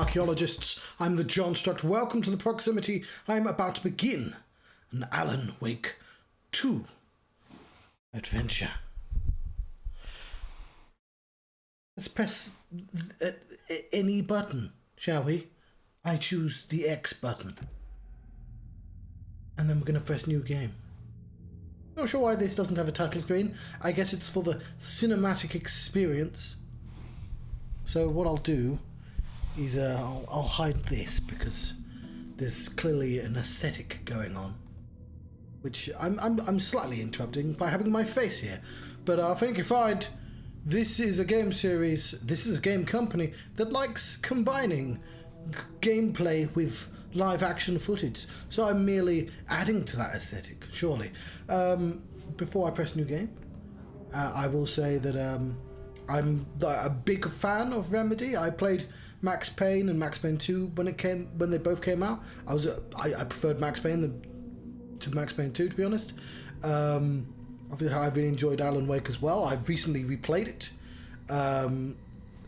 archaeologists. I'm the Johnstruct. Welcome to the proximity. I'm about to begin an Alan Wake 2 adventure. Let's press any button, shall we? I choose the X button. And then we're going to press new game. Not sure why this doesn't have a title screen. I guess it's for the cinematic experience. So what I'll do is I'll hide this because there's clearly an aesthetic going on, which I'm slightly interrupting by having my face here. But I think you find this is a game series. This is a game company that likes combining gameplay with live action footage, so I'm merely adding to that aesthetic, surely. Before I press new game, I will say that I'm a big fan of Remedy. I played Max Payne and Max Payne 2 when they both came out. I preferred Max Payne to Max Payne 2, to be honest. Obviously, I really enjoyed Alan Wake as well. I recently replayed it.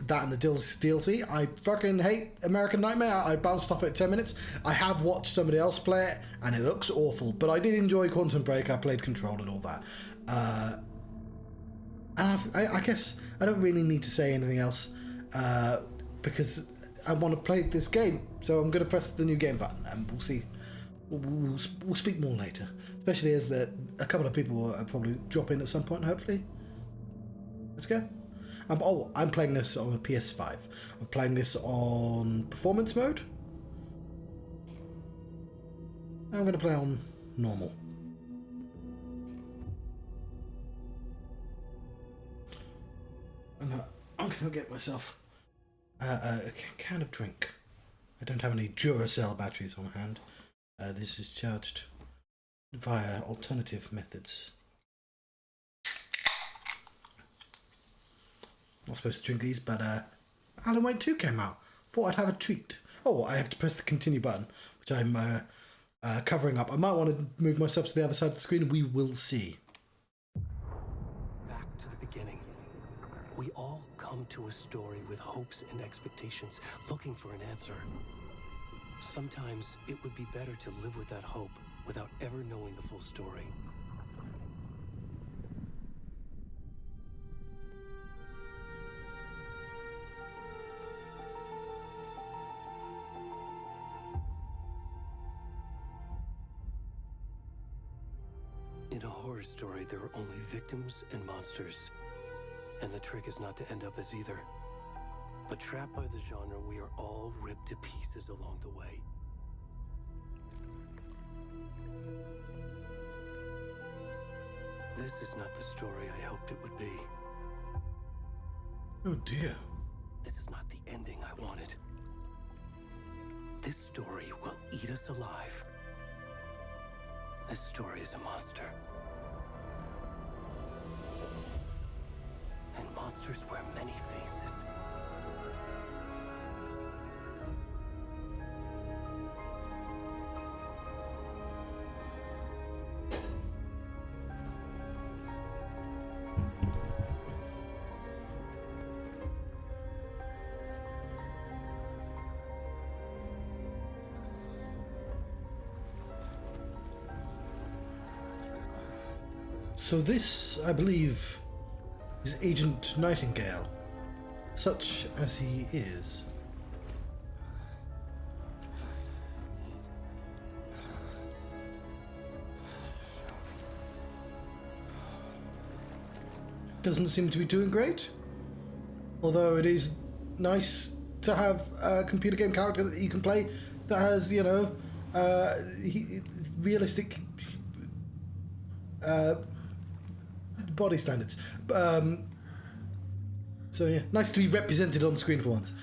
That and the DLC. I fucking hate American Nightmare. I bounced off it at 10 minutes. I have watched somebody else play it, and it looks awful. But I did enjoy Quantum Break. I played Control and all that. And I guess I don't really need to say anything else because I want to play this game. So I'm going to press the new game button, and we'll see. We'll speak more later, especially as a couple of people will probably drop in at some point, hopefully. Let's go. I'm playing this on a PS5. I'm playing this on performance mode. I'm going to play on normal. And I'm going to get myself a can of drink. I don't have any Duracell batteries on hand. This is charged via alternative methods. Not supposed to drink these, but Alan Wake 2 came out. Thought I'd have a treat. Oh, I have to press the continue button, which I'm covering up. I might want to move myself to the other side of the screen. We will see. Back to the beginning. We all come to a story with hopes and expectations, looking for an answer. Sometimes it would be better to live with that hope without ever knowing the full story. In a horror story, there are only victims and monsters. And the trick is not to end up as either. But trapped by the genre, we are all ripped to pieces along the way. This is not the story I hoped it would be. Oh dear. This is not the ending I wanted. This story will eat us alive. This story is a monster. And monsters wear many faces. So this, I believe, is Agent Nightingale, such as he is. Doesn't seem to be doing great, although it is nice to have a computer game character that you can play that has, you know, realistic body standards. So yeah, nice to be represented on screen for once.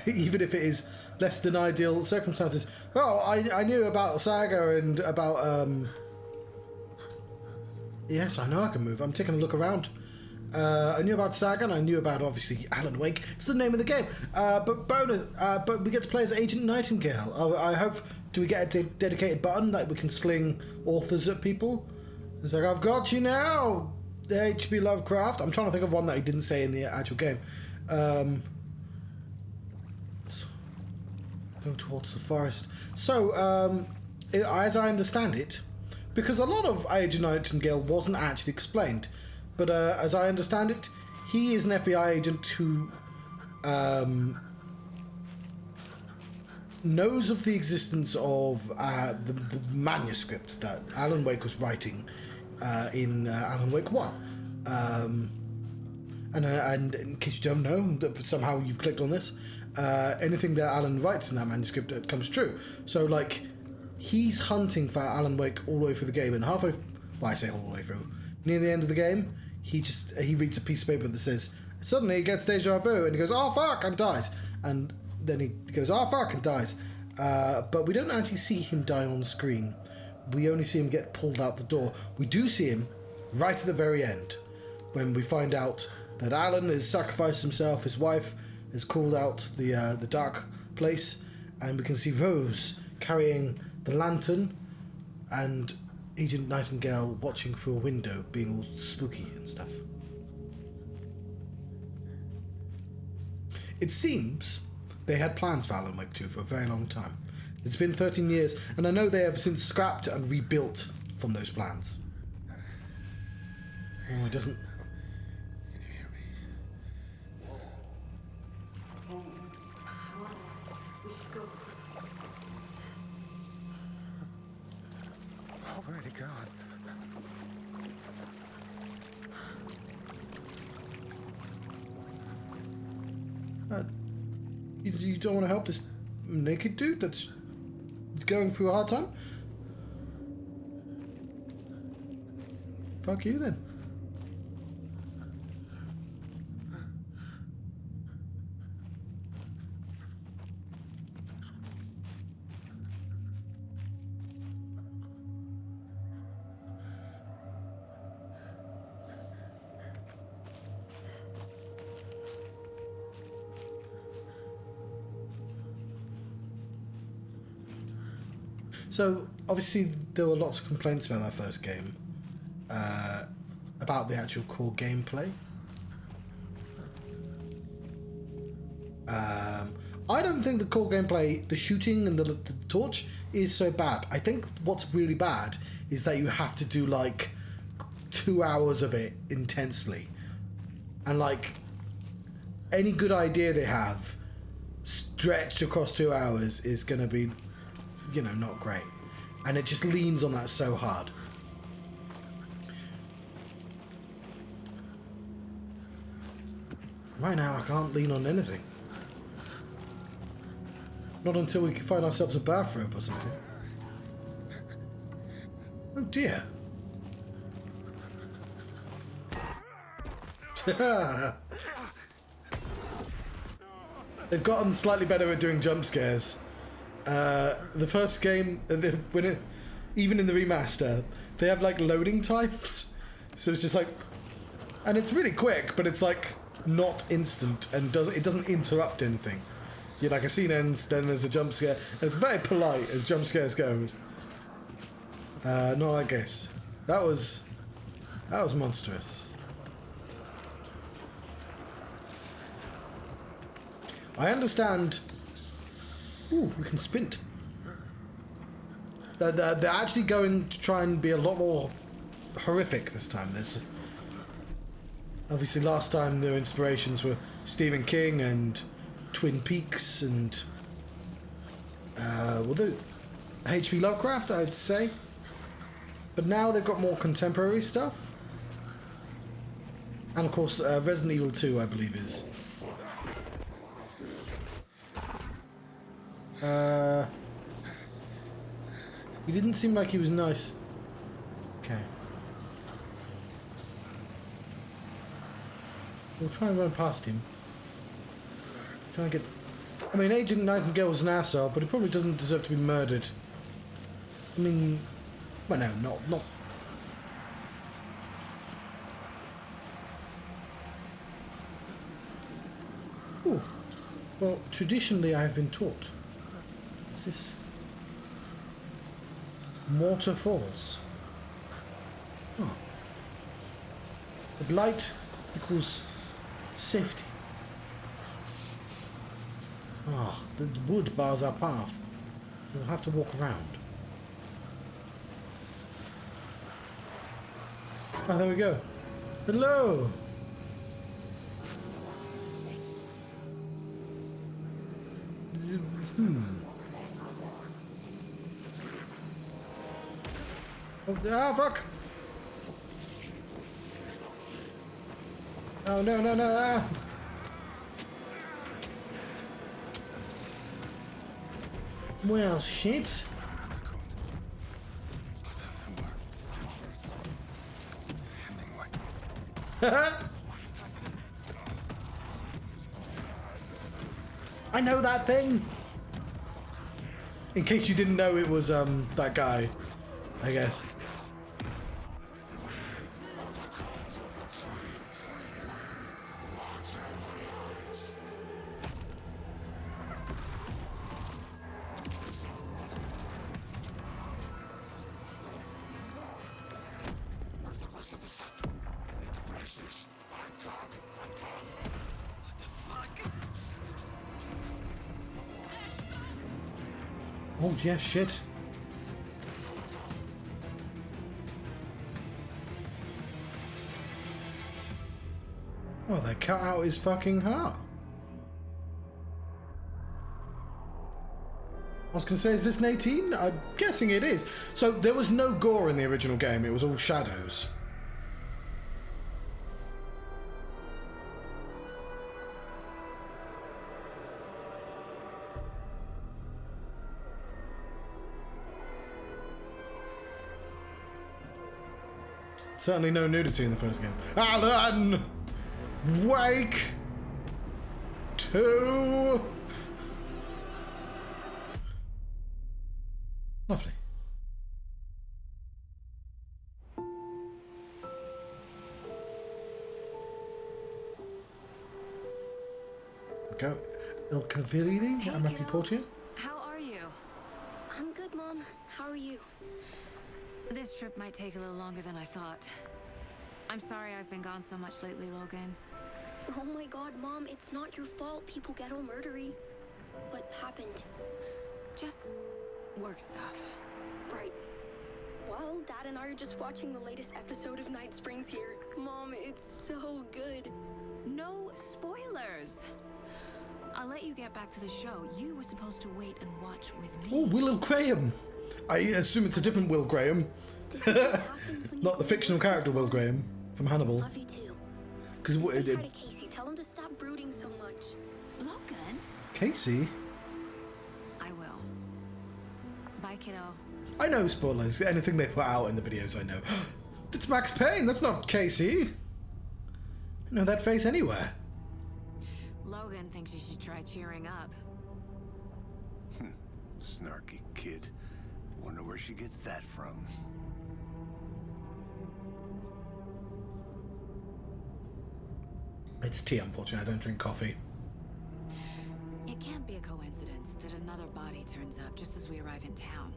Even if it is less than ideal circumstances. Oh, I knew about Saga and about... Yes, I know I can move. I'm taking a look around. I knew about Saga and I knew about, obviously, Alan Wake. It's the name of the game. But we get to play as Agent Nightingale. I hope... Do we get a dedicated button that we can sling authors at people? It's like, I've got you now, H.P. Lovecraft. I'm trying to think of one that he didn't say in the actual game. Go towards the forest. So, as I understand it, because a lot of Agent Nightingale wasn't actually explained, but as I understand it, he is an FBI agent who knows of the existence of the manuscript that Alan Wake was writing in Alan Wake 1. And in case you don't know, that somehow you've clicked on this, anything that Alan writes in that manuscript comes true. So, like, he's hunting for Alan Wake all the way through the game, and halfway, well, I say all the way through, near the end of the game, he reads a piece of paper that says, suddenly he gets deja vu, and he goes, oh fuck, and dies. And then he goes, oh fuck, and dies. But we don't actually see him die on screen. We only see him get pulled out the door. We do see him right at the very end, when we find out that Alan has sacrificed himself, his wife has called out the dark place, and we can see Rose carrying the lantern, and Agent Nightingale watching through a window, being all spooky and stuff. It seems they had plans for Alan Wake 2 for a very long time. It's been 13 years, and I know they have since scrapped and rebuilt from those plans. Oh, it doesn't... Can you hear me? Already gone. You don't want to help this naked dude that's going through a hard time? Fuck you then. So, obviously, there were lots of complaints about that first game, about the actual core gameplay. I don't think the core gameplay, the shooting and the torch, is so bad. I think what's really bad is that you have to do, like, 2 hours of it intensely. And, like, any good idea they have stretched across 2 hours is going to be, you know, not great. And it just leans on that so hard. Right now, I can't lean on anything. Not until we can find ourselves a bathrobe or something. Oh dear. They've gotten slightly better at doing jump scares. The first game, even in the remaster, they have like loading times, so it's just like, and it's really quick, but it's like not instant and it doesn't interrupt anything. Yeah, like a scene ends, then there's a jump scare, and it's very polite as jump scares go. Not like this. That was monstrous. I understand. Ooh, we can sprint. They're actually going to try and be a lot more horrific this time. There's obviously last time their inspirations were Stephen King and Twin Peaks and the H.P. Lovecraft, I'd say. But now they've got more contemporary stuff, and of course Resident Evil 2, I believe, is. He didn't seem like he was nice. Okay. We'll try and run past him. Try and get... I mean, Agent Nightingale was an asshole, but he probably doesn't deserve to be murdered. I mean... Well, no, not... Ooh. Well, traditionally I have been taught. What's this? Mortar Falls. Oh. But light equals safety. Ah, the wood bars our path. We'll have to walk around. Oh, there we go. Hello! Oh, ah, fuck! Oh, no, no, no, ah! Well, shit. I know that thing! In case you didn't know it was, that guy, I guess. Oh, yeah, shit. Well, they cut out his fucking heart. I was going to say, is this an 18? I'm guessing it is. So there was no gore in the original game. It was all shadows. Certainly no nudity in the first game. Alan! Wake! 2! Lovely. Go. Il Cavilli, Hey, Matthew kiddo. Portier. How are you? I'm good, Mom. How are you? This trip might take a little longer than I thought. I'm sorry I've been gone so much lately, Logan. Oh my god, Mom, it's not your fault people get all murdery. What happened? Just work stuff. Right. Well, Dad and I are just watching the latest episode of Night Springs here. Mom, it's so good. No spoilers. I'll let you get back to the show. You were supposed to wait and watch with me. Oh, Will Graham. I assume it's a different Will Graham. This is what happens when you Not the go fictional away. character Will Graham from Hannibal. Love you too. Because Say hi to Casey. Tell him to stop brooding so much. Logan? Casey? I will. Bye, kiddo. I know spoilers. Anything they put out in the videos, I know. It's Max Payne. That's not Casey. I know that face anywhere. Logan thinks you should try cheering up. Snarky kid. Wonder where she gets that from. It's tea, unfortunately. I don't drink coffee. It can't be a coincidence that another body turns up just as we arrive in town.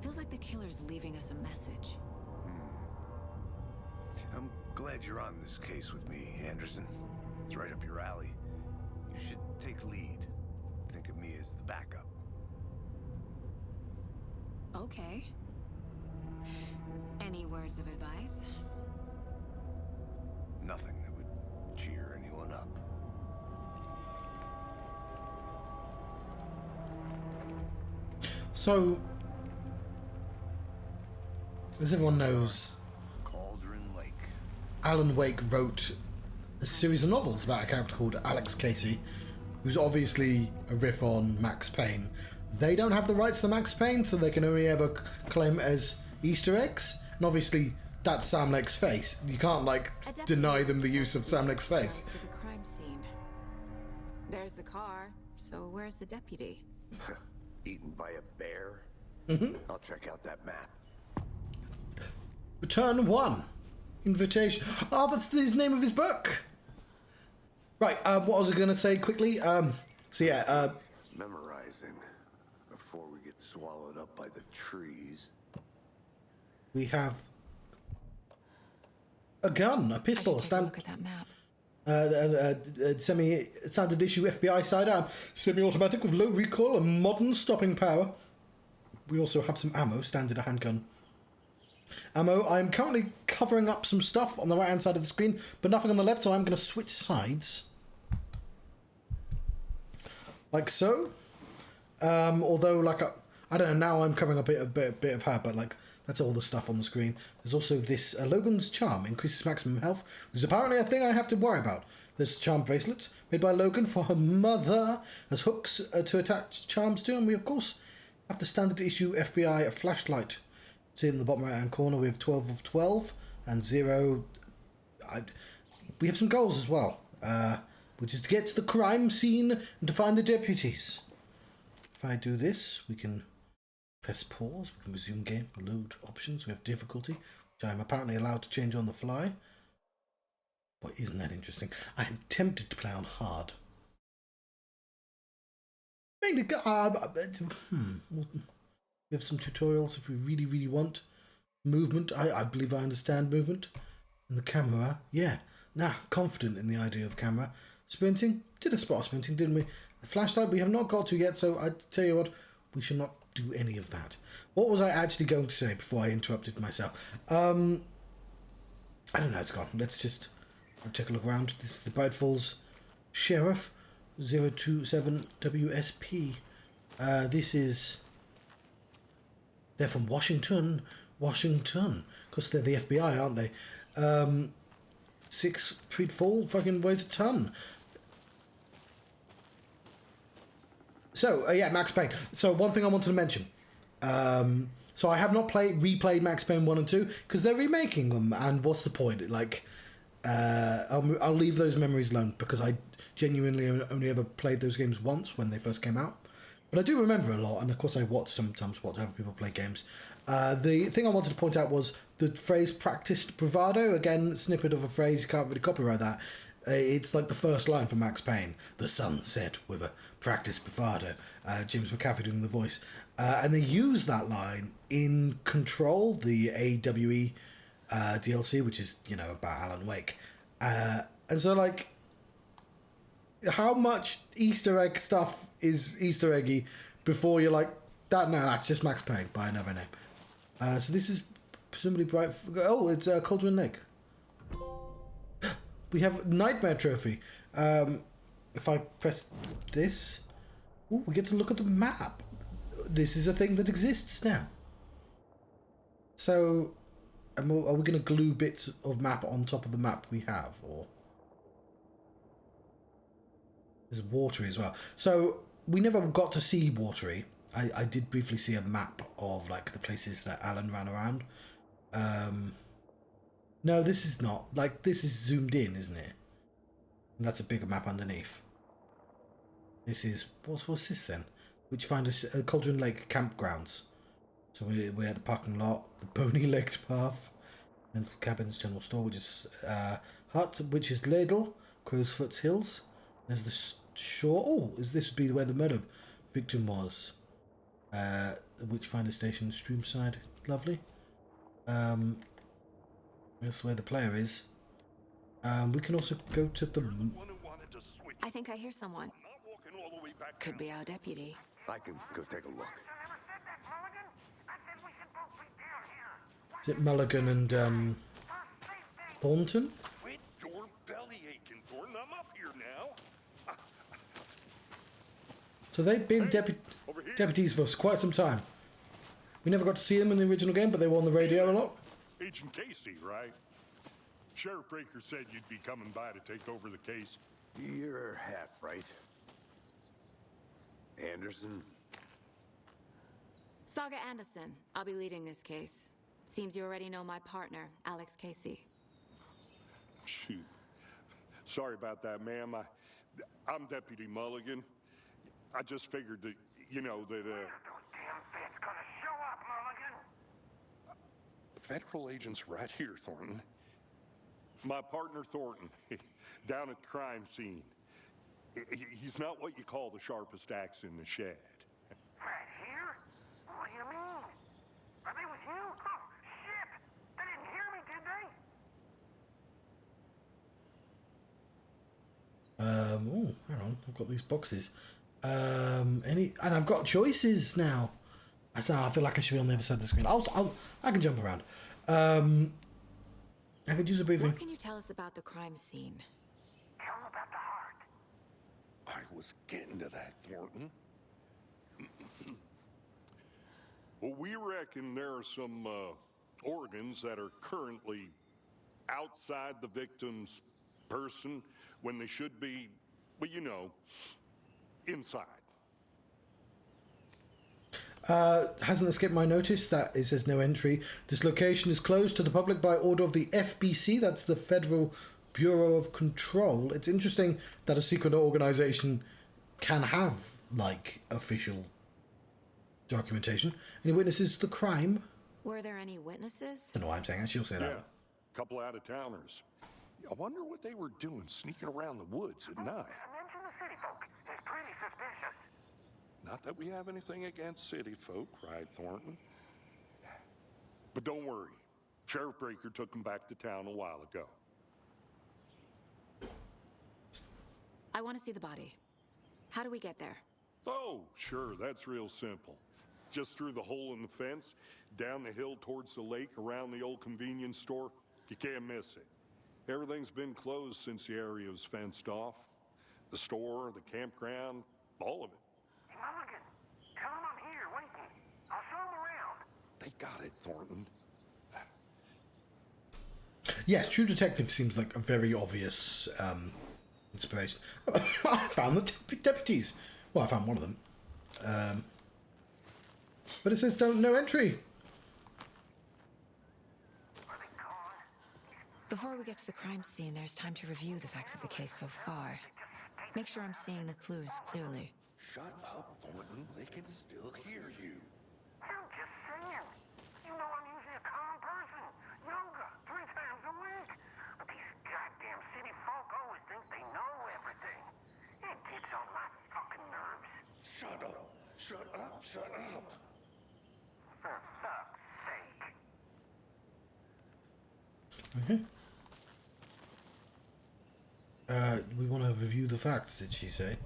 Feels like the killer's leaving us a message. I'm glad you're on this case with me, Anderson. It's right up your alley. You should take lead. Think of me as the backup. Okay. Any words of advice? Nothing that would cheer anyone up. So, as everyone knows, Cauldron Lake. Alan Wake wrote a series of novels about a character called Alex Casey, who's obviously a riff on Max Payne. They don't have the rights to Max Payne, so they can only ever claim it as Easter eggs. And obviously, that's Sam Lake's face. You can't, like, deny them the use of Sam Lake's face. To the crime scene. There's the car, so where's the deputy? Eaten by a bear? I'll check out that map. Return 1. Invitation. Oh, that's his name of his book. Right, what was I going to say quickly? Memorizing before we get swallowed up by the trees. We have a gun, a pistol, a Take a stand. look at that map. Semi-standard issue FBI sidearm, semi-automatic with low recoil and modern stopping power. We also have some ammo, standard handgun ammo. I'm currently covering up some stuff on the right hand side of the screen, but nothing on the left, so I'm going to switch sides. Like so. Although, like, I don't know, now I'm covering a bit of her, but like, that's all the stuff on the screen. There's also this Logan's Charm, increases maximum health, which is apparently a thing I have to worry about. There's charm bracelets made by Logan for her mother as hooks to attach charms to, and we of course have the standard issue FBI flashlight. See in the bottom right hand corner, we have 12 of 12 and 0. We have some goals as well, which is to get to the crime scene and to find the deputies. If I do this, we can press pause, we can resume game, load options, we have difficulty, which I'm apparently allowed to change on the fly. Boy, isn't that interesting? I am tempted to play on hard. Mainly, we have some tutorials if we really, really want. Movement, I believe I understand movement. And the camera, yeah. Confident in the idea of camera. Sprinting, did a spot of sprinting, didn't we? The flashlight we have not got to yet, so I tell you what, we should not do any of that. What was I actually going to say before I interrupted myself? I don't know, it's gone. Let's just take a look around. This is the Bright Falls Sheriff 027 WSP. This is... They're from Washington, because they're the FBI, aren't they? 6 feet fall, fucking weighs a ton. So, yeah, Max Payne. So, one thing I wanted to mention. So, I have not replayed Max Payne 1 and 2, because they're remaking them, and what's the point? Like, I'll leave those memories alone, because I genuinely only ever played those games once when they first came out. But I do remember a lot, and of course I sometimes watch other people play games. The thing I wanted to point out was the phrase practiced bravado. Again, snippet of a phrase, you can't really copyright that. It's like the first line from Max Payne. The sun set with a practiced bravado. James McAfee doing the voice. And they use that line in Control, the AWE DLC, which is, you know, about Alan Wake. And so, like, how much Easter egg stuff is Easter eggy before you're like, that's just Max Payne by another name. So this is presumably bright. Oh, it's Cauldron Lake. We have Nightmare Trophy. If I press this, ooh, we get to look at the map. This is a thing that exists now. So, are we going to glue bits of map on top of the map we have, or there's Watery as well. So we never got to see Watery. I did briefly see a map of like the places that Alan ran around. No, this is not. Like, this is zoomed in, isn't it? And that's a bigger map underneath. This is... What's this then? Which find us Cauldron Lake campgrounds. So we're at the parking lot, the bony-legged path, and cabins, general store, which is hut, which is Ladle, Crowsfoot's Hills. There's the shore. Oh, this would be where the murder victim was. Witchfinder Station, Streamside. Lovely. That's where the player is. We can also go to the... I think I hear someone. Could be our deputy. I can go take a look. Is it Mulligan and Thornton? Quit your belly aching, Thornton. I'm up here now. So they've been deputies for quite some time. We never got to see them in the original game, but they were on the radio a lot. Agent Casey, right? Sheriff Breaker said you'd be coming by to take over the case. You're half right. Anderson? Saga Anderson. I'll be leading this case. Seems you already know my partner, Alex Casey. Shoot. Sorry about that, ma'am. I'm Deputy Mulligan. I just figured that, you know, that, Those damn feds gonna show up, Mulligan. Federal agents right here, Thornton. My partner, Thornton, down at the crime scene. He's not what you call the sharpest axe in the shed. Right here? What do you mean? Are they with you? Oh, shit! They didn't hear me, did they? Oh, hang on. I've got these boxes. And I've got choices now. I feel like I should be on the other side of the screen. I can jump around. I could use a briefing. What can you tell us about the crime scene? Tell him about the heart. I was getting to that, Thornton. Well, we reckon there are some organs that are currently outside the victim's person when they should be, well, you know, inside. Hasn't escaped my notice that it says no entry. This location is closed to the public by order of the FBC. That's the Federal Bureau of Control. It's interesting that a secret organization can have, like, official documentation. Any witnesses to the crime? Were there any witnesses? Don't know why I'm saying that. She'll say Yeah, that. a couple out-of-towners. I wonder what they were doing sneaking around the woods at night. Mention the city folk. It's pretty suspicious. Not that we have anything against city folk, cried Thornton. But don't worry. Sheriff Breaker took them back to town a while ago. I want to see the body. How do we get there? Oh, sure, that's real simple. Just through the hole in the fence, down the hill towards the lake, around the old convenience store. You can't miss it. Everything's been closed since the area was fenced off. The store, the campground, all of it. Mulligan, tell him I'm here waiting. I'll show him around. They got it, Thornton. Yes, True Detective seems like a very obvious inspiration. I found the deputies. Well, I found one of them. But it says no entry. Before we get to the crime scene, there's time to review the facts of the case so far. Make sure I'm seeing the clues clearly. Shut up, Thornton. They can still hear you. I'm just saying. You know I'm usually a calm person. Yoga 3 times a week. But these goddamn city folk always think they know everything. It gets on my fucking nerves. Shut up. Shut up. Shut up. For fuck's sake. Okay. We want to review the facts, did she say?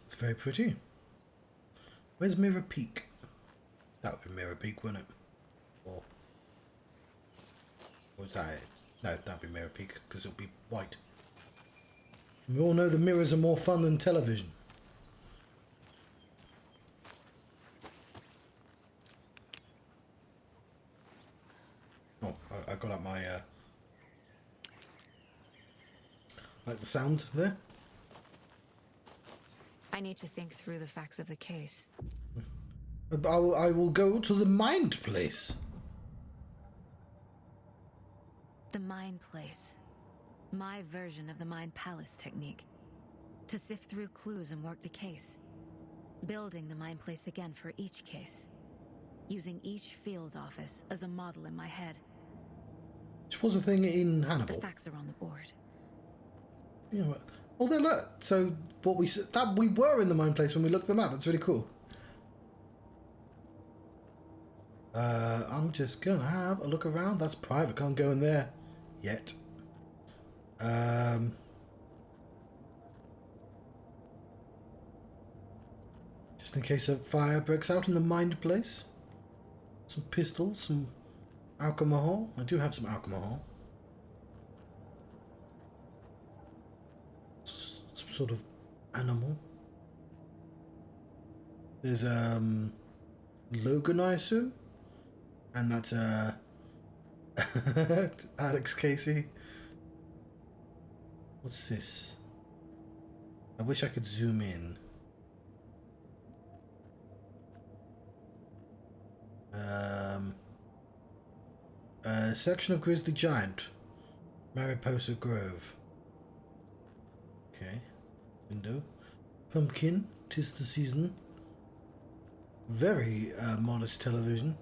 It's very pretty. Where's Mirror Peak? That would be Mirror Peak, wouldn't it? Or was that it? No, that'd be Mirror Peak because it'll be white. We all know the mirrors are more fun than television. Oh, I got up my like the sound there. I need to think through the facts of the case. I will go to the Mind Place. The Mind Place. My version of the Mind Palace technique. To sift through clues and work the case. Building the Mind Place again for each case. Using each field office as a model in my head. Which was a thing in The Hannibal. facts are on the board. You know what? Oh, there, look. So what we said, that we were in the Mind Place when we looked them up. That's really cool. I'm just gonna have a look around. That's private. Can't go in there yet. Just in case a fire breaks out in the Mind Place. Some pistols, some alcohol. I do have some alcohol. Some sort of animal. There's Logan, I assume, and that's Alex Casey. What's this? I wish I could zoom in. Section of Grizzly Giant, Mariposa Grove. Okay, window. Pumpkin, 'tis the season. Very modest television.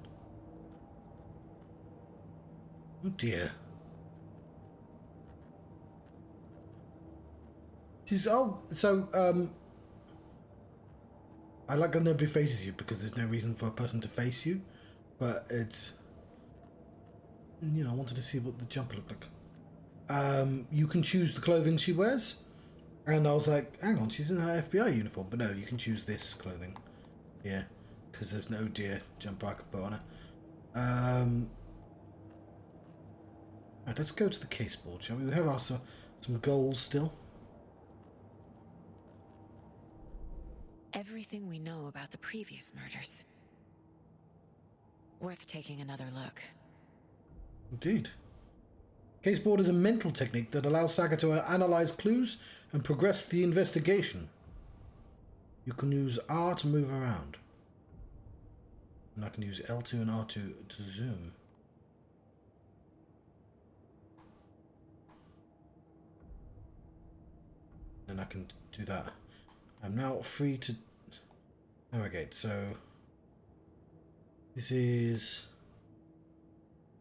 Oh dear. She's I like that nobody faces you because there's no reason for a person to face you, but it's, you know, I wanted to see what the jumper looked like. You can choose the clothing she wears, and I was like, hang on, she's in her FBI uniform, but no, you can choose this clothing, yeah, because there's no deer jumper I could put on her. Right, let's go to the case board, shall we? We have also some goals still. Everything we know about the previous murders. Worth taking another look. Indeed. Case board is a mental technique that allows Saga to analyze clues and progress the investigation. You can use R to move around. And I can use L2 and R2 to zoom. And I can do that. I'm now free to navigate, so this is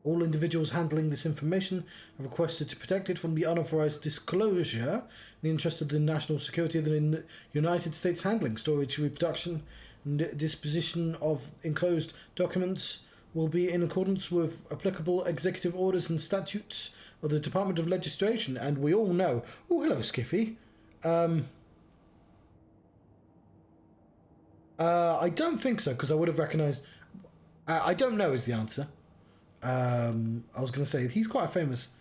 all individuals handling this information have requested to protect it from the unauthorized disclosure in the interest of the national security of the United States. Handling, storage, reproduction and disposition of enclosed documents will be in accordance with applicable executive orders and statutes of the Department of Legislation. And we all know, oh hello Skiffy, I don't think so, because I would have recognised... I don't know is the answer. I was going to say, he's quite famous.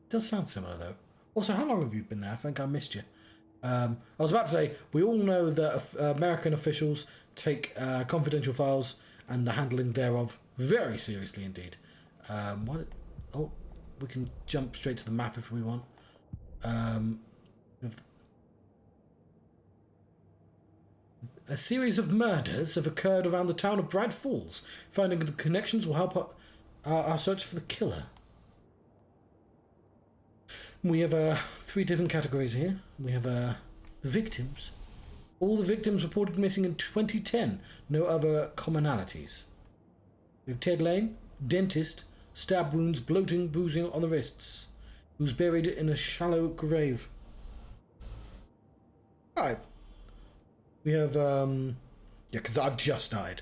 Does sound similar, though. Also, how long have you been there? I think I missed you. I was about to say, we all know that American officials take confidential files and the handling thereof very seriously indeed. Oh, we can jump straight to the map if we want. A series of murders have occurred around the town of Bright Falls. Finding the connections will help our search for the killer. We have 3 different categories here. We have the victims. All the victims reported missing in 2010. No other commonalities. We have Ted Lane, dentist, stab wounds, bloating, bruising on the wrists, who's buried in a shallow grave. Alright. We have, yeah, because I've just started.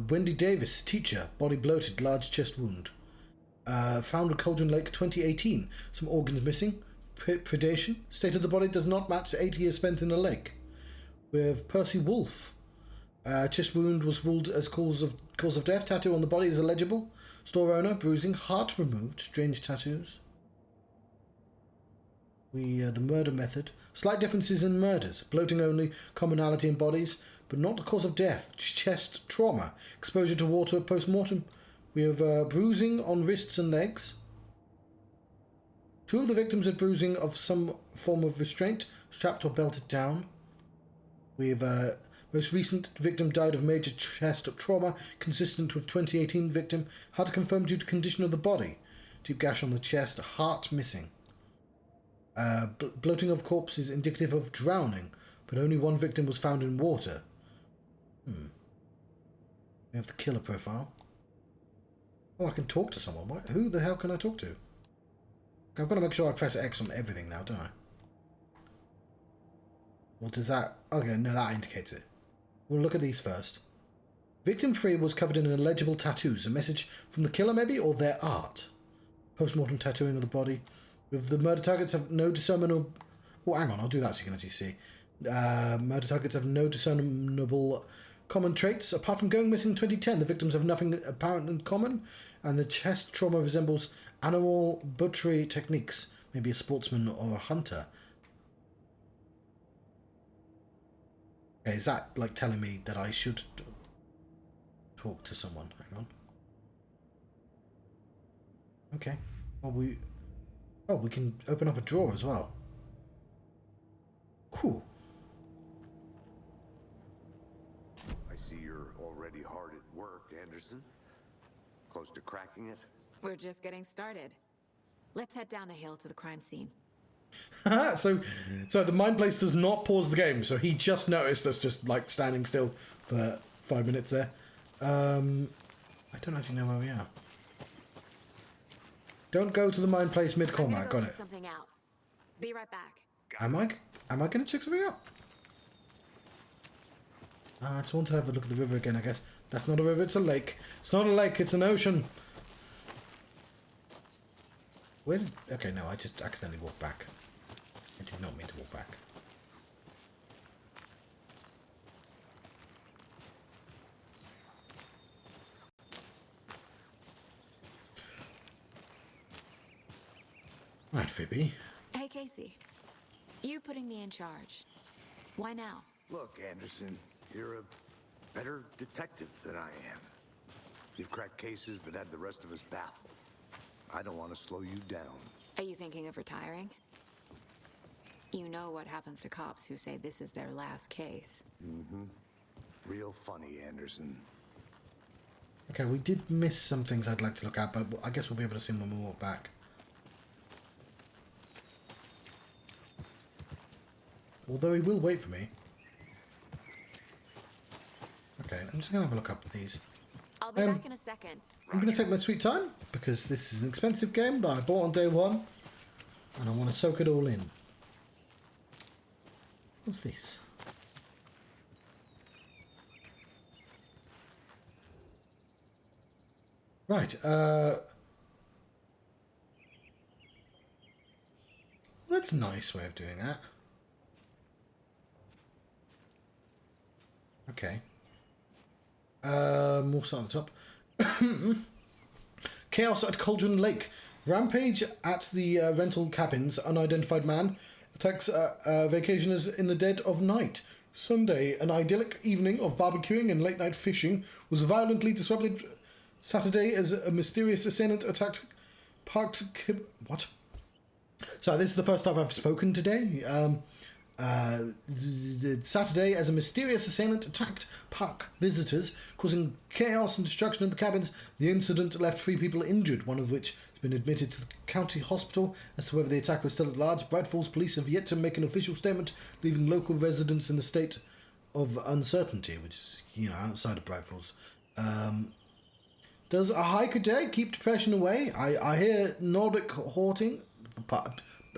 Wendy Davis, teacher, body bloated, large chest wound. Found at Cauldron Lake 2018. Some organs missing. Predation. State of the body does not match 8 years spent in a lake. We have Percy Wolfe. Chest wound was ruled as cause of death. Tattoo on the body is illegible. Store owner, bruising, heart removed, strange tattoos. The murder method. Slight differences in murders. Bloating only, commonality in bodies, but not the cause of death. Chest trauma. Exposure to water post-mortem. We have bruising on wrists and legs. 2 of the victims had bruising of some form of restraint, strapped or belted down. We have most recent victim died of major chest trauma, consistent with 2018 victim. Hard to confirm due to condition of the body. Deep gash on the chest, heart missing. Bloating of corpse is indicative of drowning, but only 1 victim was found in water. We have the killer profile. Oh, I can talk to someone. What? Who the hell can I talk to? I've got to make sure I press X on everything now, don't I? What does that... Okay, no, that indicates it. We'll look at these first. Victim 3 was covered in illegible tattoos. A message from the killer, maybe, or their art. Post-mortem tattooing of the body. With the murder targets have no discernible... Oh, hang on, I'll do that so you can actually see. Murder targets have no discernible common traits. Apart from going missing in 2010, the victims have nothing apparent in common, and the chest trauma resembles animal butchery techniques. Maybe a sportsman or a hunter. Okay, is that like telling me that I should talk to someone? Hang on. Okay. Well, we can open up a drawer as well. Cool. I see you're already hard at work, Anderson. Close to cracking it? We're just getting started. Let's head down the hill to the crime scene. so the mind place does not pause the game, so he just noticed us just like standing still for 5 minutes there. I don't actually know where we are. Don't go to the mind place mid-combat. Got it. Something out. Be right back. Am I going to check something out? I just wanted to have a look at the river again, I guess. That's not a river, it's a lake. It's not a lake, it's an ocean. Where did... Okay, no, I just accidentally walked back. I did not mean to walk back. Right, Phoebe. Hey, Casey. You putting me in charge. Why now? Look, Anderson, you're a better detective than I am. You've cracked cases that had the rest of us baffled. I don't want to slow you down. Are you thinking of retiring? You know what happens to cops who say this is their last case. Mm-hmm. Real funny, Anderson. Okay, we did miss some things I'd like to look at, but I guess we'll be able to see them when we walk back. Although he will wait for me. Okay, I'm just going to have a look up at these. I'll be back in a second. I'm going to take my sweet time, because this is an expensive game that I bought on day one, and I want to soak it all in. What's this? Right, that's a nice way of doing that. Okay. We'll start at the top. Chaos at Cauldron Lake. Rampage at the rental cabins. Unidentified man attacks vacationers in the dead of night. Sunday, an idyllic evening of barbecuing and late night fishing was violently disrupted Saturday as a mysterious assailant attacked parked... What? So this is the first time I've spoken today. Saturday, as a mysterious assailant attacked park visitors, causing chaos and destruction in the cabins. The incident left 3 people injured, one of which has been admitted to the county hospital. As to whether the attack was still at large, Bright Falls police have yet to make an official statement, leaving local residents in a state of uncertainty, which is, you know, outside of Bright Falls. Does a hike a day keep depression away? I hear Nordic haunting...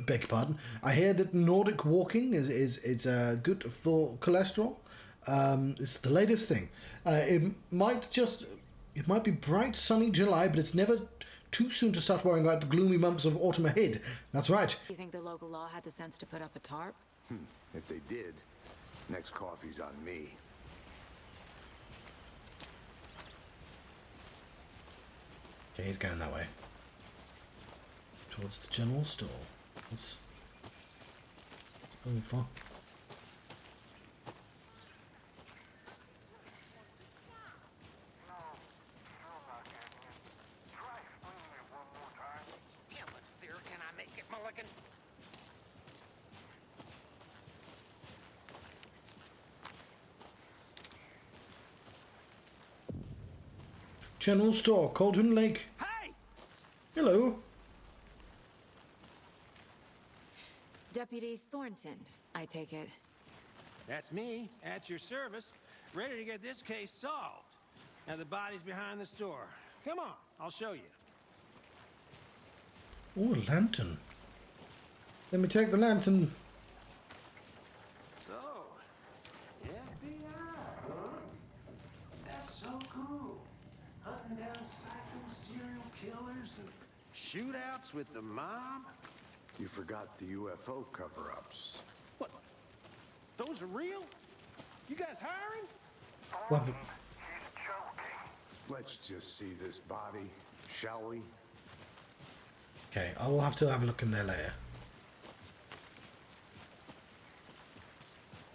Beg your pardon. I hear that Nordic walking is good for cholesterol. It's the latest thing. It might be bright, sunny July, but it's never too soon to start worrying about the gloomy months of autumn ahead. That's right. You think the local law had the sense to put up a tarp? If they did, next coffee's on me. Okay, he's going that way. Towards the general store. What's over? Yeah, but sir, can I make it, Mulligan? General store, Cauldron Lake. Hey! Hello. Deputy Thornton, I take it. That's me, at your service, ready to get this case solved. Now the body's behind the store. Come on, I'll show you. Oh, a lantern. Let me take the lantern. So, FBI, huh? That's so cool. Hunting down psycho serial killers and shootouts with the mob. You forgot the UFO cover-ups. What? Those are real? You guys hiring? Well, He's joking. Let's just see this body, shall we? okay, I will have to have a look in there later.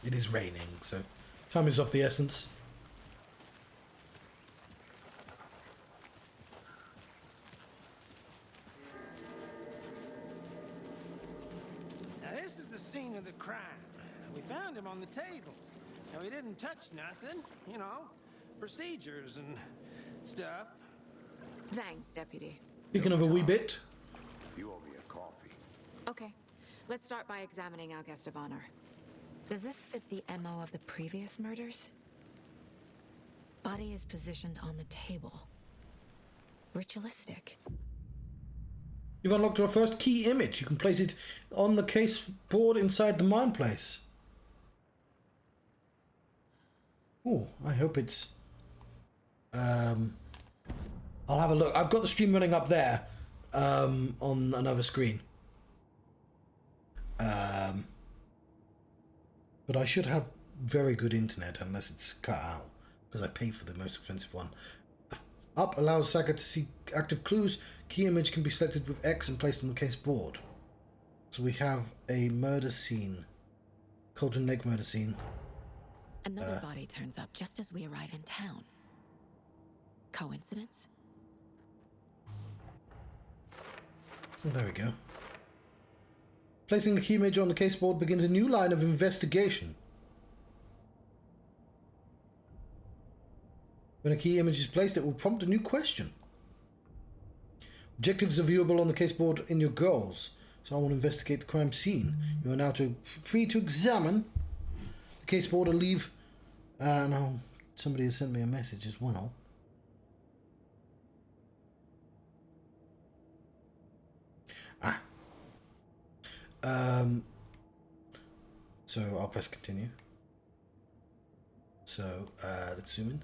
It is raining, so time is of the essence. Now this is the scene of the crime. We found him on the table. Now he didn't touch nothing, you know, procedures and stuff. Thanks, Deputy. Speaking of a wee bit, You owe me a coffee. Okay, let's start by examining our guest of honor. Does this fit the MO of the previous murders? Body is positioned on the table. Ritualistic. You've unlocked your first key image. You can place it on the case board inside the mine place. Oh, I hope it's... I'll have a look. I've got the stream running up there on another screen. But I should have very good internet unless it's cut out, because I pay for the most expensive one. Up allows Saga to see active clues. Key image can be selected with X and placed on the case board. So we have a murder scene. Cauldron Lake murder scene. Another body turns up just as we arrive in town. Coincidence? Oh, there we go. Placing the key image on the case board begins a new line of investigation. When a key image is placed, it will prompt a new question. Objectives are viewable on the case board in your goals. So I want to investigate the crime scene. You are now free to examine the case board or leave. Now, somebody has sent me a message as well. So I'll press continue. So let's zoom in.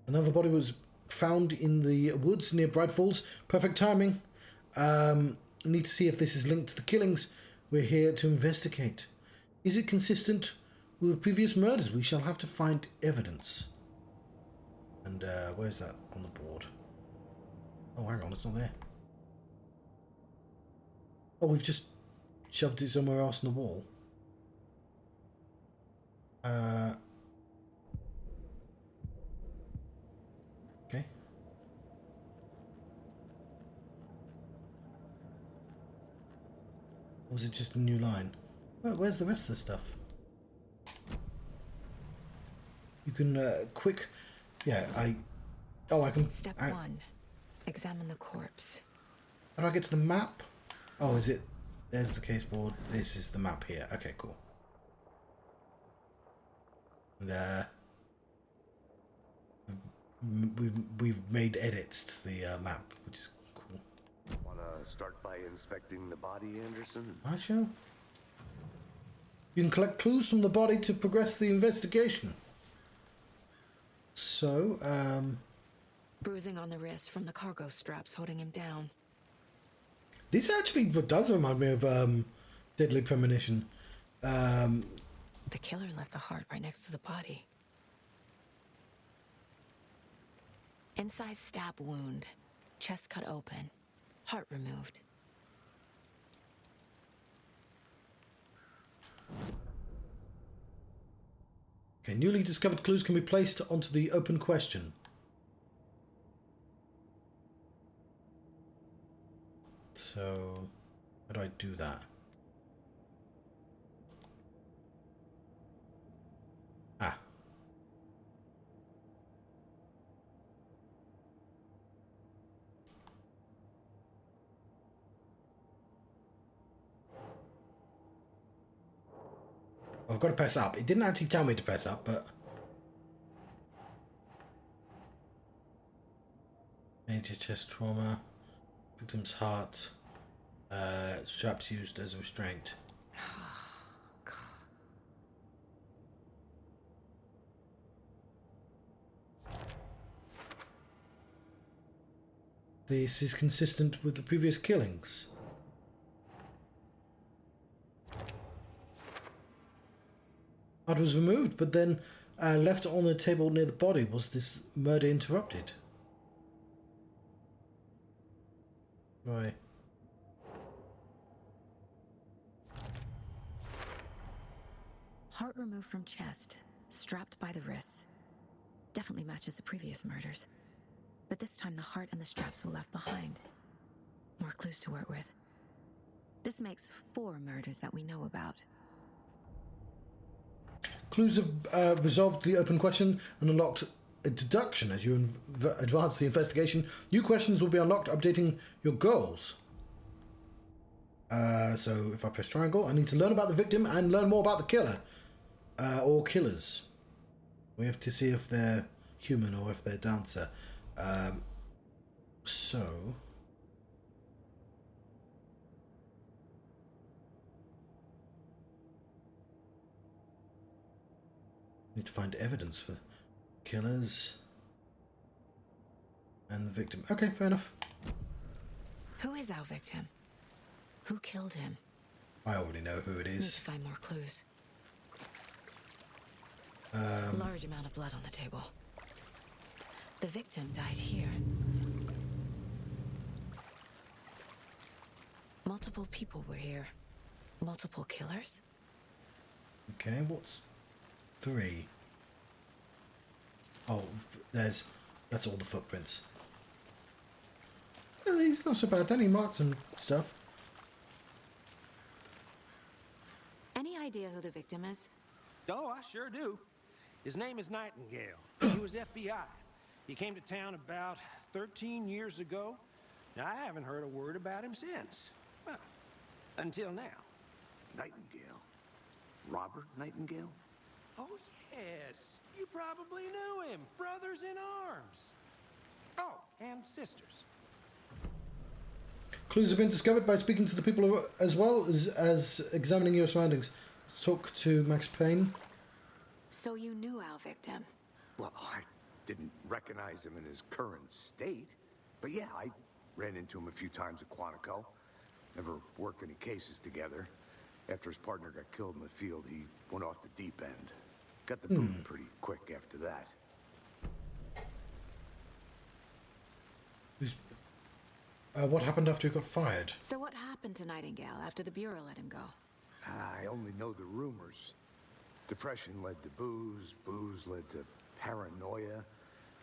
Another body was found in the woods near Bright Falls. Perfect timing. Need to see if this is linked to the killings. We're here to investigate. Is it consistent with previous murders? We shall have to find evidence. And where's that on the board? Oh, hang on, it's not there. Oh, we've just shoved it somewhere else on the wall. Okay. Or was it just a new line? Where's the rest of the stuff? You can quick... Yeah, I can... Step 1. Examine the corpse. How do I get to the map? Oh, is it... There's the case board. This is the map here. Okay, cool. There. We've made edits to the map, which is cool. Wanna start by inspecting the body, Anderson? I shall. You can collect clues from the body to progress the investigation. So, Bruising on the wrist from the cargo straps holding him down. This actually does remind me of Deadly Premonition. The killer left the heart right next to the body. Inside stab wound, chest cut open, heart removed. Okay, newly discovered clues can be placed onto the open question. So, how do I do that? Ah. I've got to press up. It didn't actually tell me to press up, but... Major chest trauma. Victim's heart. Straps used as a restraint. This is consistent with the previous killings. Heart was removed, but then left on the table near the body. Was this murder interrupted? Right. Heart removed from chest, strapped by the wrists. Definitely matches the previous murders. But this time the heart and the straps were left behind. More clues to work with. This makes 4 murders that we know about. Clues have resolved the open question and unlocked a deduction as you advance the investigation. New questions will be unlocked, updating your goals. So if I press triangle, I need to learn about the victim and learn more about the killer. Or killers. We have to see if they're human or if they're dancer. So Need to find evidence for killers and the victim. Okay, fair enough. Who is our victim? Who killed him? I already know who it Need is. to find more clues. Large amount of blood on the table. The victim died here. Multiple people were here. Multiple killers? Okay, what's 3? Oh, that's all the footprints. Well, he's not so bad then, he marked some stuff. Any idea who the victim is? Oh, I sure do. His name is Nightingale. He was FBI. He came to town about 13 years ago. Now, I haven't heard a word about him since. Well, until now. Nightingale? Robert Nightingale? Oh, yes. You probably knew him. Brothers in arms. Oh, and sisters. Clues have been discovered by speaking to the people as well as examining your surroundings. Let's talk to Max Payne. So you knew our victim? Well, I didn't recognize him in his current state. But yeah, I ran into him a few times at Quantico. Never worked any cases together. After his partner got killed in the field, he went off the deep end. Got the boot pretty quick after that. What happened after he got fired? So what happened to Nightingale after the Bureau let him go? I only know the rumors. Depression led to booze, booze led to paranoia.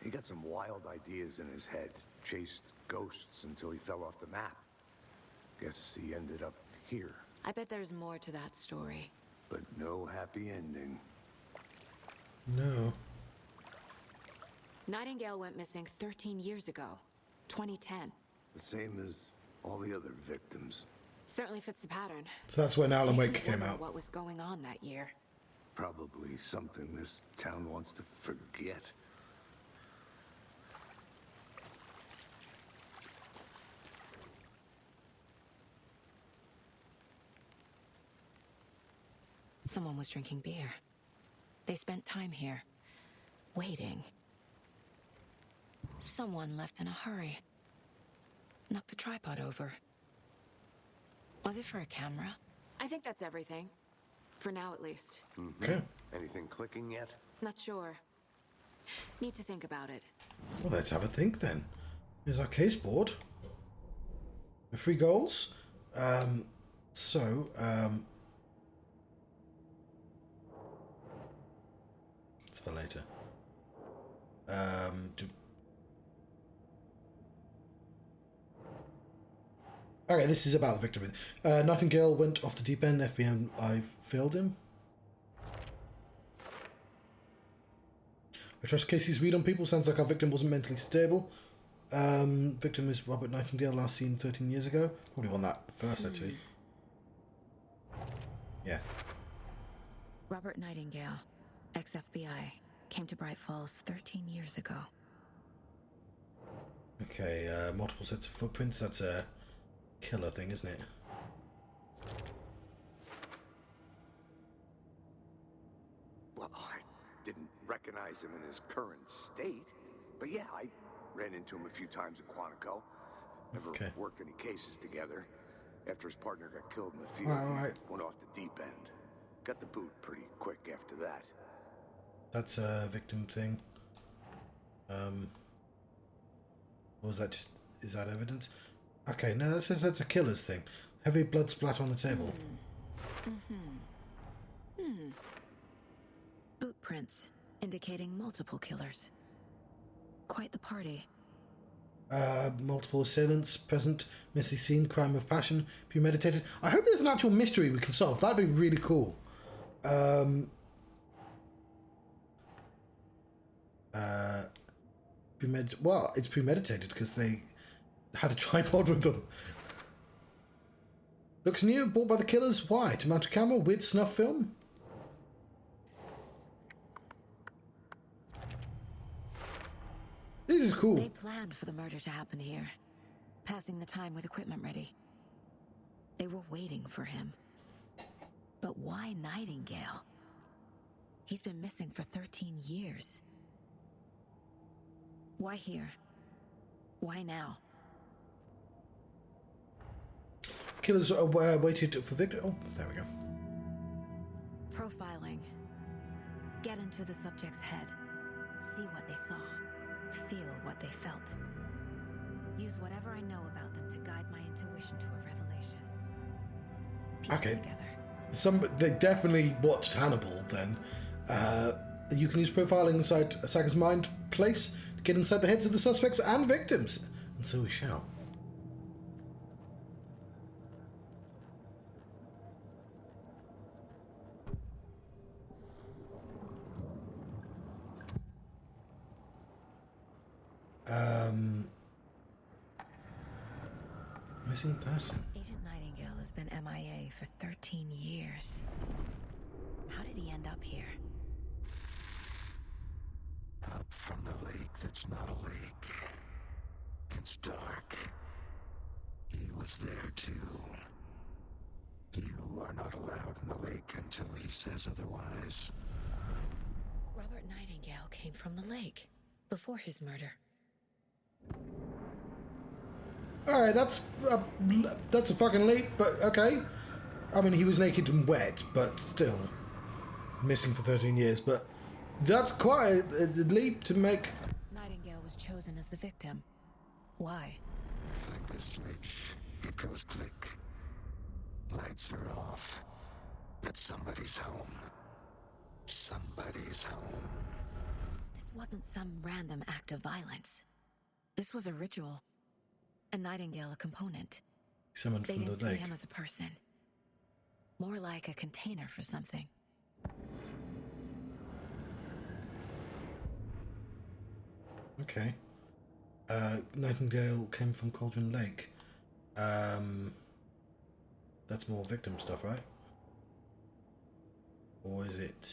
He got some wild ideas in his head, chased ghosts until he fell off the map. Guess he ended up here, I bet there's more to that story. but no happy ending. No. Nightingale went missing 13 years ago, 2010. The same as all the other victims. Certainly fits the pattern. So that's when Alan Makes Wake me came wonder out. what was going on that year. Probably something this town wants to forget. Someone was drinking beer. They spent time here, waiting. Someone left in a hurry. Knocked the tripod over. Was it for a camera? I think that's everything. For now, at least. Okay. Anything clicking yet? Not sure. Need to think about it. Well, let's have a think then. Here's our case board. The 3 goals. It's for later. Okay, this is about the victim. Nightingale went off the deep end. FBI failed him. I trust Casey's read on people. Sounds like our victim wasn't mentally stable. Victim is Robert Nightingale, last seen 13 years ago. Probably won that first, actually. Yeah. Robert Nightingale, ex-FBI, came to Bright Falls 13 years ago. Okay, multiple sets of footprints. That's a killer thing, isn't it? Well, I didn't recognize him in his current state. But yeah, I ran into him a few times at Quantico. Never worked any cases together. After his partner got killed in the field, he went off the deep end. Got the boot pretty quick after that. That's a victim thing. Or was that just... is that evidence? Okay, no, that says that's a killer's thing. Heavy blood splat on the table. Boot prints, indicating multiple killers. Quite the party. Multiple assailants present, messy scene, crime of passion, premeditated. I hope there's an actual mystery we can solve. That'd be really cool. Well, it's premeditated because they had a tripod with them. Looks new, bought by the killers. Why? To mount a camera? Weird snuff film? This is cool. They planned for the murder to happen here, passing the time with equipment ready. They were waiting for him. But why Nightingale? He's been missing for 13 years. Why here? Why now? Killers waited for victim. Oh, there we go. Profiling. Get into the subject's head. See what they saw. Feel what they felt. Use whatever I know about them to guide my intuition to a revelation. Piece it Okay. together. They definitely watched Hannibal then. You can use profiling inside Saga's mind place to get inside the heads of the suspects and victims. And so we shall. Missing person. Agent Nightingale has been MIA for 13 years. How did he end up here? Up from the lake that's not a lake. It's dark. He was there too. You are not allowed in the lake until he says otherwise. Robert Nightingale came from the lake before his murder. Alright, that's a fucking leap, but okay. I mean, he was naked and wet, but still. Missing for 13 years, but that's quite a leap to make. Nightingale was chosen as the victim. Why? Like the switch, it goes click. Lights are off. But somebody's home. Somebody's home. This wasn't some random act of violence. This was a ritual. A Nightingale a component. Summoned They from didn't the see lake. him as a person. More like a container for something. Okay. Nightingale came from Cauldron Lake. That's more victim stuff, right? Or is it...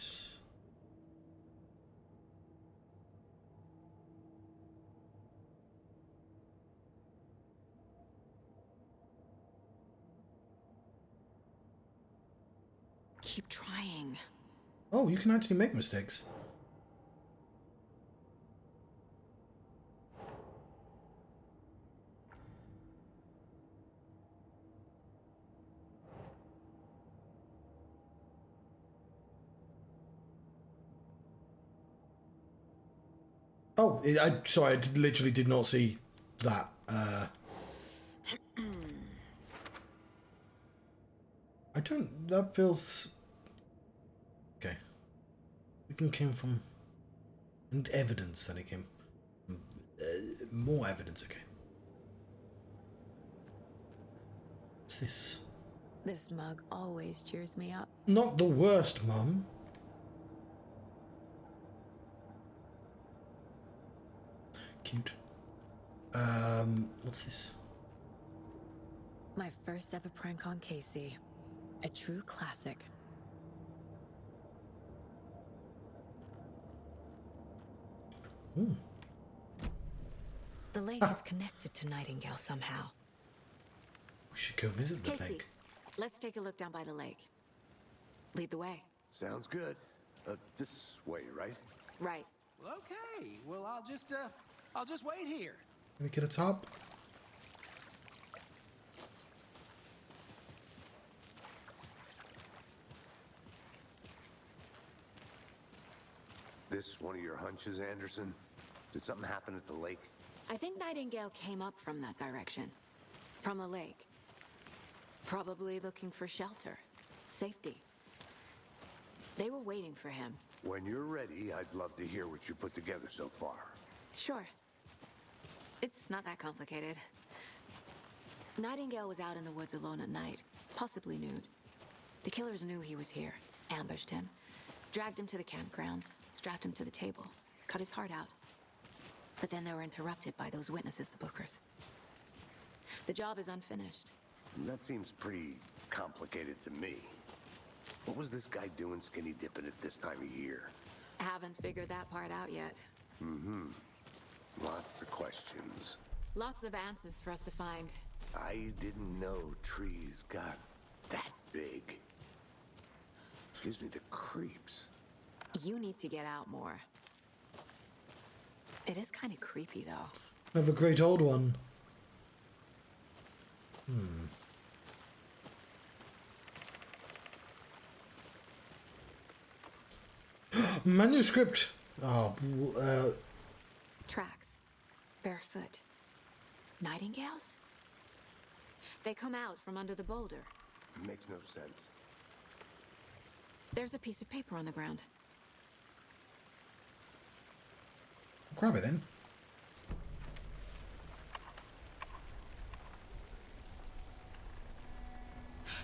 Keep trying. Oh, you can actually make mistakes. Oh, sorry, I literally did not see that. I don't... That feels... Okay. It came from... And evidence that it came... more evidence, okay. What's this? This mug always cheers me up. Not the worst, Mum. Cute. What's this? My first ever prank on Casey. A true classic. Ooh. The lake is connected to Nightingale somehow. We should go visit the Casey, lake. let's take a look down by the lake. Lead the way. Sounds good. This way, right? Right. Okay, well, I'll just wait here. Can we get a top? This one of your hunches, Anderson? Did something happen at the lake? I think Nightingale came up from that direction. From the lake. Probably looking for shelter. Safety. They were waiting for him. When you're ready, I'd love to hear what you put together so far. Sure. It's not that complicated. Nightingale was out in the woods alone at night, possibly nude. The killers knew he was here, ambushed him, dragged him to the campgrounds, strapped him to the table, cut his heart out. But then they were interrupted by those witnesses, the Bookers. The job is unfinished. That seems pretty complicated to me. What was this guy doing skinny dipping at this time of year? Haven't figured that part out yet. Mm-hmm. Lots of questions. Lots of answers for us to find. I didn't know trees got that big. Gives me the creeps. You need to get out more. It is kind of creepy, though. I have a great old one. Manuscript. Oh, Tracks. Barefoot. Nightingales? They come out from under the boulder. Makes no sense. There's a piece of paper on the ground. grab it then.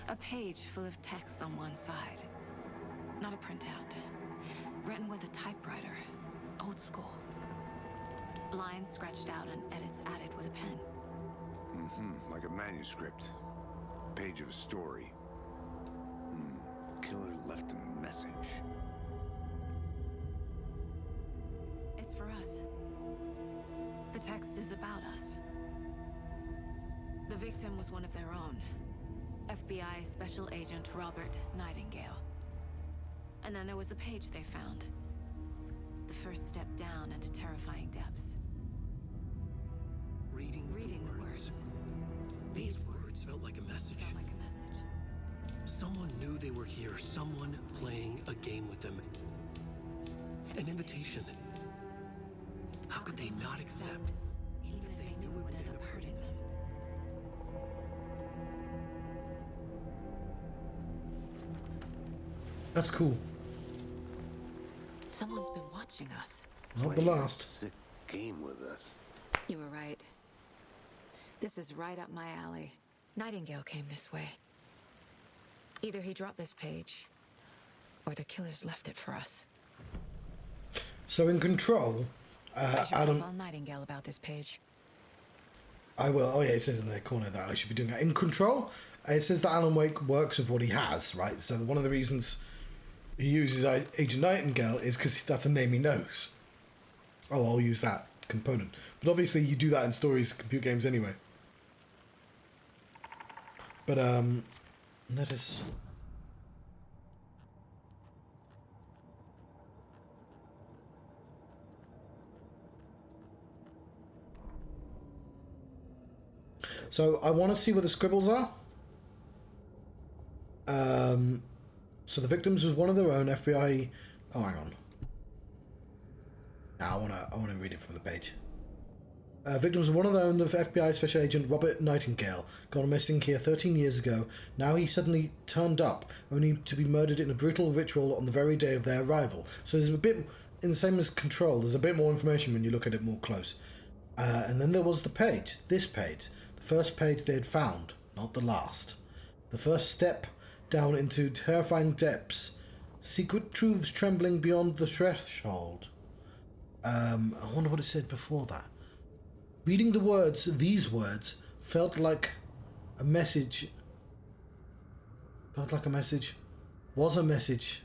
A page full of text on one side. Not a printout. Written with a typewriter. Old school. Lines scratched out and edits added with a pen. Like a manuscript. Page of a story. Killer left a message. It's for us. The text is about us. The victim was one of their own. FBI Special Agent Robert Nightingale. And then there was the page they found. The first step down into terrifying depths. Reading the words. These words felt like a message. Someone knew they were here. Someone playing a game with them. An invitation. How could they not accept? Even if they knew it would end up hurting them. That's cool. Someone's been watching us. Not the last. Sick game with us. You were right. This is right up my alley. Nightingale came this way. Either he dropped this page, or the killers left it for us. So in Control, I should Adam... call Nightingale about this page. I will. Oh yeah, it says in the corner that I should be doing that. In Control, it says that Alan Wake works with what he has, right? So one of the reasons he uses Agent Nightingale is because that's a name he knows. Oh, I'll use that component. But obviously you do that in stories, computer games anyway. But, let us... So I want to see where the scribbles are. So the victims was one of their own FBI. Oh, hang on. Nah, I want to read it from the page. Victims were one of their own, the FBI Special Agent Robert Nightingale, gone missing here 13 years ago. Now he suddenly turned up, only to be murdered in a brutal ritual on the very day of their arrival. So there's a bit, in the same as Control, there's a bit more information when you look at it more close. And then there was the page, this page. The first page they had found, not the last. The first step down into terrifying depths. Secret truths trembling beyond the threshold. I wonder what it said before that. Reading the words, these words, felt like a message. Felt like a message. Was a message.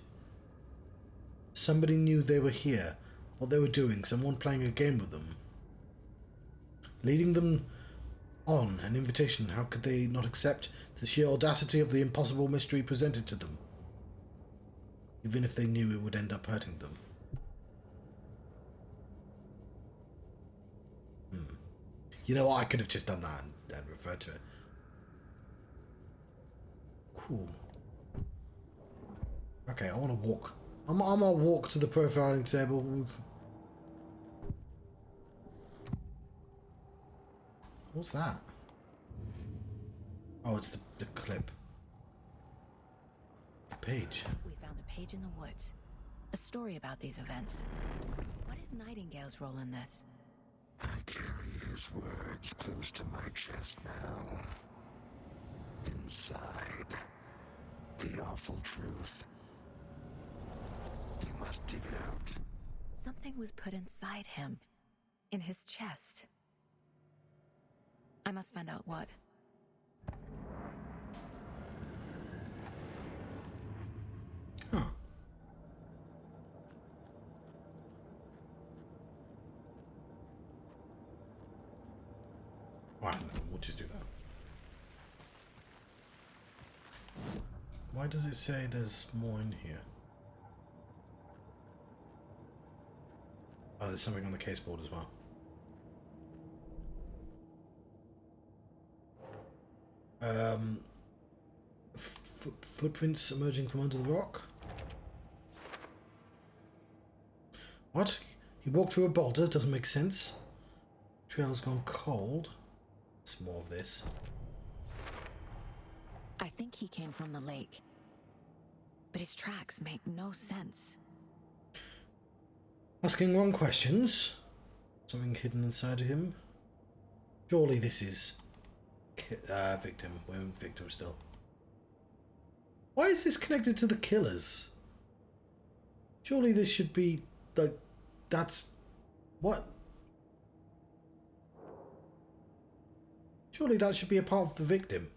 Somebody knew they were here. What they were doing. Someone playing a game with them. Leading them on, an invitation. How could they not accept the sheer audacity of the impossible mystery presented to them? Even if they knew it would end up hurting them. You know what? I could have just done that and referred to it. Cool. Okay, I want to walk. I'm gonna walk to the profiling table. What's that? Oh, it's the clip. The page. We found a page in the woods. A story about these events. What is Nightingale's role in this? I carry his words close to my chest now. Inside, the awful truth. You must dig it out. Something was put inside him. In his chest. I must find out what. Huh. Right, we'll just do that. Why does it say there's more in here? Oh, there's something on the case board as well. Footprints emerging from under the rock. What? He walked through a boulder? Doesn't make sense. Trail has gone cold. It's more of this. I think he came from the lake. But his tracks make no sense. Asking wrong questions. Something hidden inside of him. Surely this is victim. We're victim still. Why is this connected to the killers? Surely this should be like that's what? Surely that should be a part of the victim.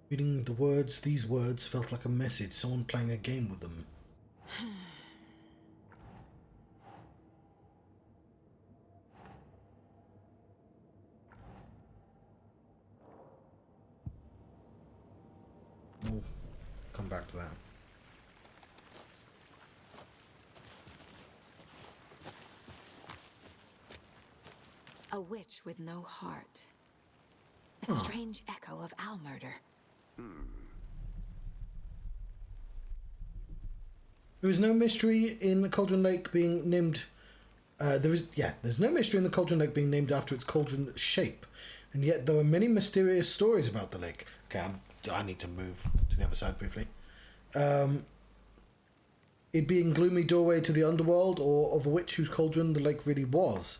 Reading the words, these words felt like a message, someone playing a game with them. We'll come back to that. A witch with no heart. A strange echo of owl murder. There is no mystery in the Cauldron Lake being named. There's no mystery in the Cauldron Lake being named after its cauldron shape, and yet there are many mysterious stories about the lake. Okay, I need to move to the other side briefly. It being gloomy doorway to the underworld, or of a witch whose cauldron the lake really was.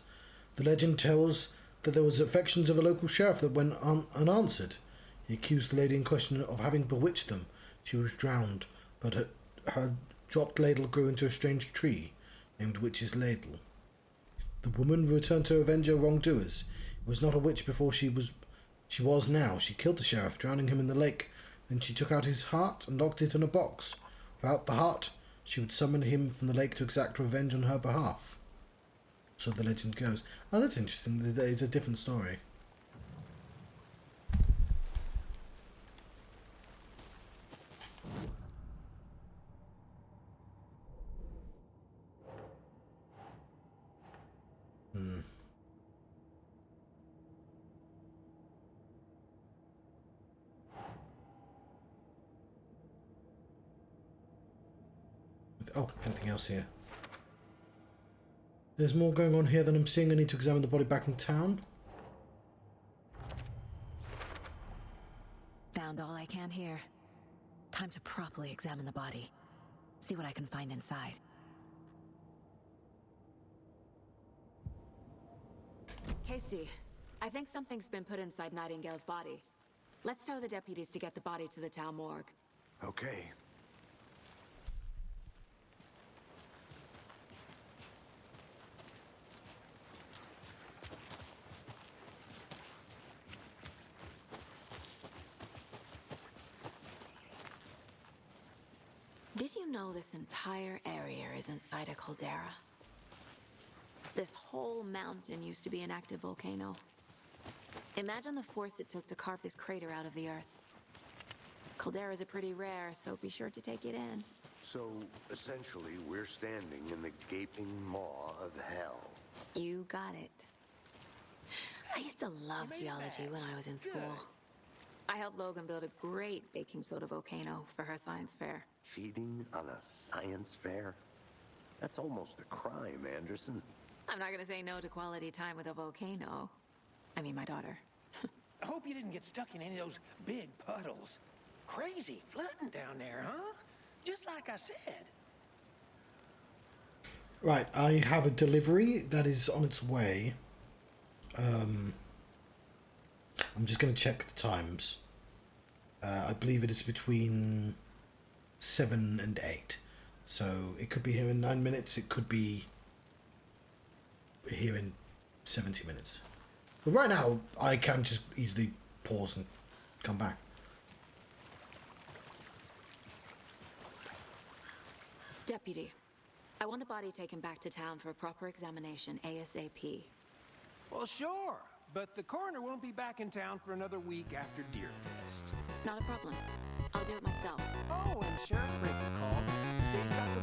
The legend tells that there was affections of a local sheriff that went unanswered. He accused the lady in question of having bewitched them. She was drowned, but her dropped ladle grew into a strange tree, named Witch's Ladle. The woman returned to avenge her wrongdoers. It was not a witch before she was now. She killed the sheriff, drowning him in the lake. Then she took out his heart and locked it in a box. Without the heart, she would summon him from the lake to exact revenge on her behalf. So the legend goes. Oh, that's interesting. It's a different story. Oh, anything else here? There's more going on here than I'm seeing. I need to examine the body back in town. Found all I can here. Time to properly examine the body. See what I can find inside. Casey, I think something's been put inside Nightingale's body. Let's tell the deputies to get the body to the town morgue. Okay. Did you know this entire area is inside a caldera? This whole mountain used to be an active volcano. Imagine the force it took to carve this crater out of the earth. Calderas are pretty rare, so be sure to take it in. So, essentially, we're standing in the gaping maw of hell. You got it. I used to love geology when I was in school. I helped Logan build a great baking soda volcano for her science fair. Cheating on a science fair? That's almost a crime, Anderson. I'm not gonna say no to quality time with a volcano. I mean, my daughter. I hope you didn't get stuck in any of those big puddles. Crazy flooding down there, huh? Just like I said. Right, I have a delivery that is on its way. I'm just going to check the times. I believe it is between 7 and 8. So it could be here in 9 minutes. It could be here in 70 minutes. But right now, I can just easily pause and come back. Deputy, I want the body taken back to town for a proper examination ASAP. Well, sure. But the coroner won't be back in town for another week after Deerfest. Not a problem. I'll do it myself. Oh, and Sheriff Breaker called. Says he's got the